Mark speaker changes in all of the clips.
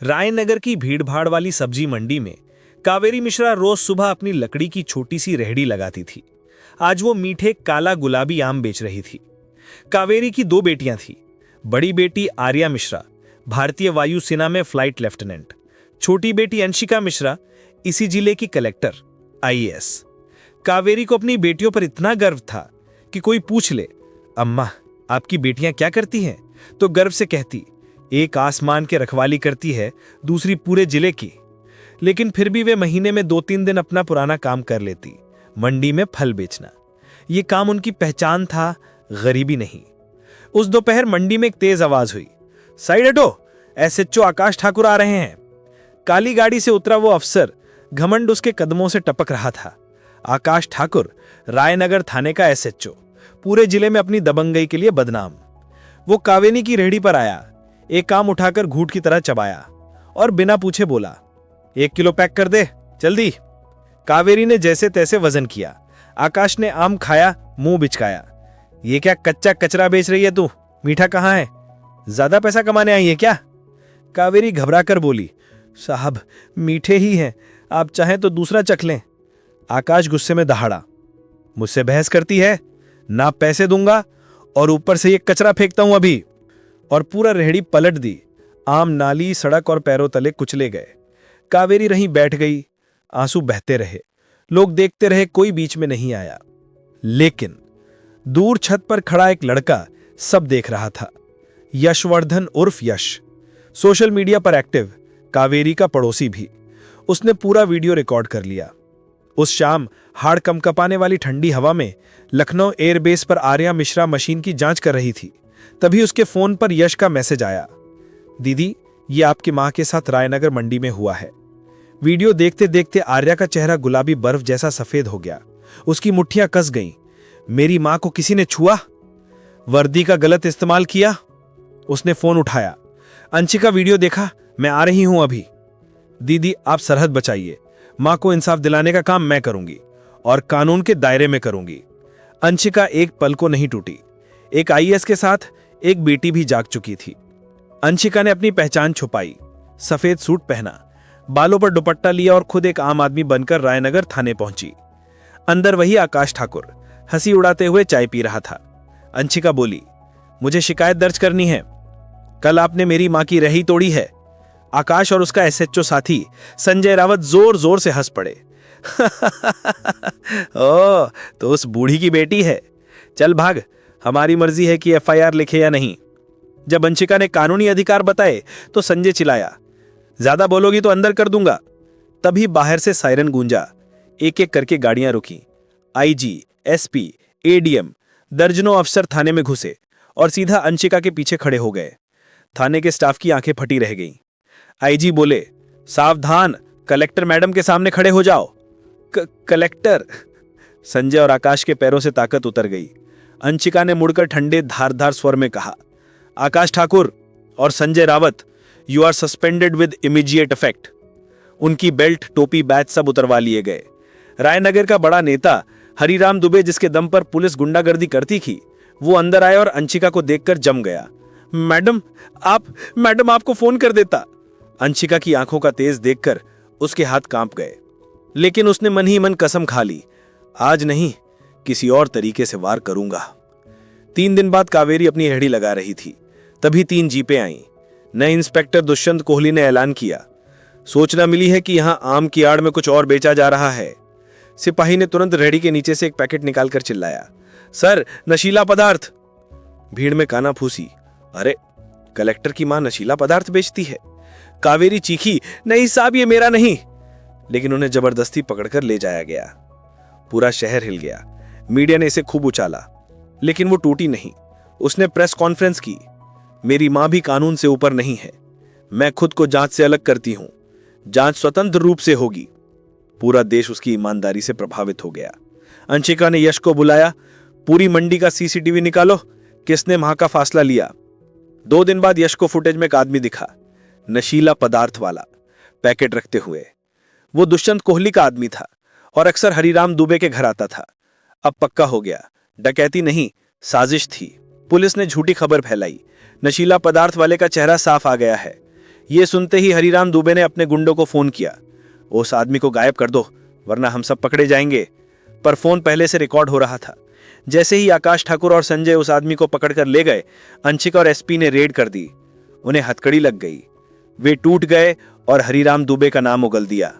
Speaker 1: रायनगर की भीड़भाड़ वाली सब्जी मंडी में कावेरी मिश्रा रोज सुबह अपनी लकड़ी की छोटी सी रेहड़ी लगाती थी। आज वो मीठे काला गुलाबी आम बेच रही थी। कावेरी की दो बेटियां थी। बड़ी बेटी आर्या मिश्रा भारतीय वायुसेना में फ्लाइट लेफ्टिनेंट, छोटी बेटी अंशिका मिश्रा इसी जिले की कलेक्टर आईएएस। कावेरी को अपनी बेटियों पर इतना गर्व था कि कोई पूछ ले, अम्मा आपकी बेटियां क्या करती हैं, तो गर्व से कहती, एक आसमान के रखवाली करती है, दूसरी पूरे जिले की। लेकिन फिर भी वे महीने में 2-3 दिन अपना पुराना काम कर लेती, मंडी में फल बेचना। ये काम उनकी पहचान था, गरीबी नहीं। उस दोपहर मंडी में एक तेज आवाज हुई, साइड हटो, एसएचओ आकाश ठाकुर आ रहे हैं। काली गाड़ी से उतरा वो अफसर, घमंड उसके कदमों से टपक रहा था। आकाश ठाकुर रायनगर थाने का एसएचओ, पूरे जिले में अपनी दबंगई के लिए बदनाम। वो कावेरी की रेहड़ी पर आया, एक काम उठाकर घूंट की तरह चबाया और बिना पूछे बोला, 1 किलो पैक कर दे जल्दी। कावेरी ने जैसे तैसे वजन किया। आकाश ने आम खाया, मुंह बिचकाया। ये क्या कच्चा कचरा बेच रही है तू, मीठा कहाँ है, ज्यादा पैसा कमाने आई है क्या? कावेरी घबरा कर बोली, साहब मीठे ही हैं, आप चाहें तो दूसरा चख लें। आकाश गुस्से में दहाड़ा, मुझसे बहस करती है, ना पैसे दूंगा और ऊपर से ये कचरा फेंकता हूं अभी। और पूरा रेहड़ी पलट दी। आम नाली, सड़क और पैरों तले कुचले गए। कावेरी रहीं बैठ गई। आंसू बहते रहे, लोग देखते रहे, कोई बीच में नहीं आया। लेकिन दूर छत पर खड़ा एक लड़का सब देख रहा था। यशवर्धन उर्फ यश, सोशल मीडिया पर एक्टिव, कावेरी का पड़ोसी भी। उसने पूरा वीडियो रिकॉर्ड कर लिया। उस शाम हाड़ कंपकपाने वाली ठंडी हवा में लखनऊ एयरबेस पर आर्या मिश्रा मशीन की जांच कर रही थी। तभी उसके फोन पर यश का मैसेज आया, दीदी ये आपकी मां के साथ रायनगर मंडी में हुआ है। वीडियो देखते देखते आर्या का चेहरा गुलाबी बर्फ जैसा सफेद हो गया। उसकी मुट्ठियां कस गईं। मेरी मां को किसी ने छुआ, वर्दी का गलत इस्तेमाल किया। उसने फोन उठाया, अंशिका वीडियो देखा, मैं आ रही हूं अभी। दीदी आप सरहद बचाइए, मां को इंसाफ दिलाने का काम मैं करूंगी और कानून के दायरे में करूंगी। अंशिका एक पल को नहीं टूटी। एक आईएएस के साथ एक बेटी भी जाग चुकी थी। अंशिका ने अपनी पहचान छुपाई, सफेद सूट पहना, बालों पर दुपट्टा लिया और खुद एक आम आदमी बनकर रायनगर थाने पहुंची। अंदर वही आकाश ठाकुर हंसी उड़ाते हुए चाय पी रहा था। अंशिका बोली, मुझे शिकायत दर्ज करनी है, कल आपने मेरी मां की रही तोड़ी है। आकाश और उसका एसएचओ साथी संजय रावत जोर जोर से हंस पड़े। ओ, तो उस बूढ़ी की बेटी है, चल भाग, हमारी मर्जी है कि एफआईआर लिखे या नहीं। जब अंशिका ने कानूनी अधिकार बताए तो संजय चिल्लाया, ज्यादा बोलोगी तो अंदर कर दूंगा। तभी बाहर से सायरन गूंजा। एक एक करके गाड़ियां रुकी। आईजी, एसपी, एडीएम, दर्जनों अफसर थाने में घुसे और सीधा अंशिका के पीछे खड़े हो गए। थाने के स्टाफ की आंखें फटी रह गईं। आईजी बोले, सावधान, कलेक्टर मैडम के सामने खड़े हो जाओ। कलेक्टर? संजय और आकाश के पैरों से ताकत उतर गई। अंशिका ने मुड़कर ठंडे धारदार स्वर में कहा, आकाश ठाकुर और Sanjay Rawat, you are suspended with immediate effect. उनकी बेल्ट, टोपी, बैच सब उतरवा लिए गए। रायनगर का बड़ा नेता हरिराम दुबे, जिसके दम पर पुलिस गुंडागर्दी करती थी, वो अंदर आया और अंशिका को देखकर जम गया। मैडम आपको फोन कर देता। अंशिका की आंखों का तेज देखकर उसके हाथ कांप गए। लेकिन उसने मन ही मन कसम खा ली, आज नहीं, किसी और तरीके से वार करूंगा। 3 दिन बाद कावेरी अपनी रेहड़ी लगा रही थी। तभी 3 जीपें आईं। नए इंस्पेक्टर दुष्यंत कोहली ने ऐलान किया, सूचना मिली है कि यहां आम की आड़ में कुछ और बेचा जा रहा है। सिपाही ने तुरंत रेहड़ी के नीचे से एक पैकेट निकालकर चिल्लाया, सर नशीला पदार्थ। भीड़ में काना फूसी, अरे कलेक्टर की मां नशीला पदार्थ बेचती है। कावेरी चीखी, नहीं साहब ये मेरा नहीं। लेकिन उन्हें जबरदस्ती पकड़कर ले जाया गया। पूरा शहर हिल गया। मीडिया ने इसे खूब उछाला, लेकिन वो टूटी नहीं। उसने प्रेस कॉन्फ्रेंस की, मेरी मां भी कानून से ऊपर नहीं है, मैं खुद को जांच से अलग करती हूं, जांच स्वतंत्र रूप से होगी। पूरा देश उसकी ईमानदारी से प्रभावित हो गया। अंशिका ने यश को बुलाया, पूरी मंडी का सीसीटीवी निकालो, किसने मां का फासला लिया। 2 दिन बाद यश को फुटेज में एक आदमी दिखा, नशीला पदार्थ वाला, पैकेट रखते हुए। वो दुष्यंत कोहली का आदमी था और अक्सर हरिराम दुबे के घर आता था। अब पक्का हो गया, डकैती नहीं, साजिश थी। पुलिस ने झूठी खबर फैलाई। नशीला पदार्थ वाले का चेहरा साफ आ गया है। ये सुनते ही हरिराम दुबे ने अपने गुंडों को फोन किया, उस आदमी को गायब कर दो वरना हम सब पकड़े जाएंगे। पर फोन पहले से रिकॉर्ड हो रहा था। जैसे ही आकाश ठाकुर और संजय उस आदमी को पकड़कर ले गए, अंशिका और एसपी ने रेड कर दी। उन्हें हथकड़ी लग गई, वे टूट गए और हरिराम दुबे का नाम उगल दिया।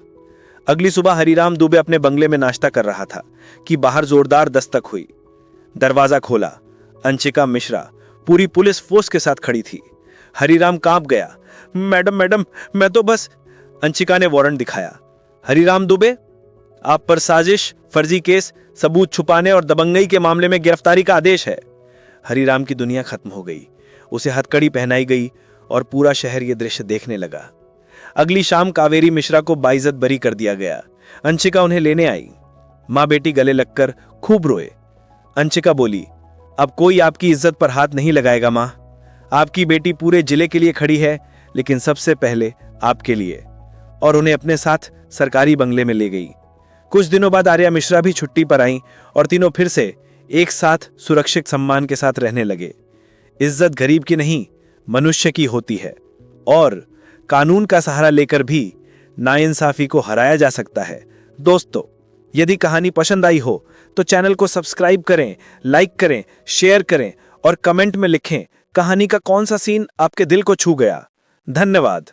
Speaker 1: अगली सुबह हरिराम दुबे अपने बंगले में नाश्ता कर रहा था कि बाहर जोरदार दस्तक हुई। दरवाजा खोला, अंशिका मिश्रा पूरी पुलिस फोर्स के साथ खड़ी थी। हरिराम कांप गया। मैडम मैडम, मैं तो बस। अंशिका ने वारंट दिखाया। हरिराम दुबे, आप पर साजिश, फर्जी केस, सबूत छुपाने और दबंगई के मामले में गिरफ्तारी का आदेश है। हरिराम की दुनिया खत्म हो गई। उसे हथकड़ी पहनाई गई और पूरा शहर यह दृश्य देखने लगा। अगली शाम कावेरी मिश्रा को बाइज्जत बरी कर दिया गया। अंशिका उन्हें लेने आई। मां बेटी गले लगकर खूब रोए। अंशिका बोली, अब कोई आपकी इज्जत पर हाथ नहीं लगाएगा मां। आपकी बेटी पूरे जिले के लिए खड़ी है, लेकिन सबसे पहले आपके लिए। और उन्हें अपने साथ सरकारी बंगले में ले गई। कुछ दिनों बाद आर्या मिश्रा भी छुट्टी पर आई और तीनों फिर से एक साथ सुरक्षित सम्मान के साथ रहने लगे। इज्जत गरीब की नहीं, मनुष्य की होती है और कानून का सहारा लेकर भी नाइंसाफी को हराया जा सकता है। दोस्तों, यदि कहानी पसंद आई हो तो चैनल को सब्सक्राइब करें, लाइक करें, शेयर करें और कमेंट में लिखें कहानी का कौन सा सीन आपके दिल को छू गया। धन्यवाद।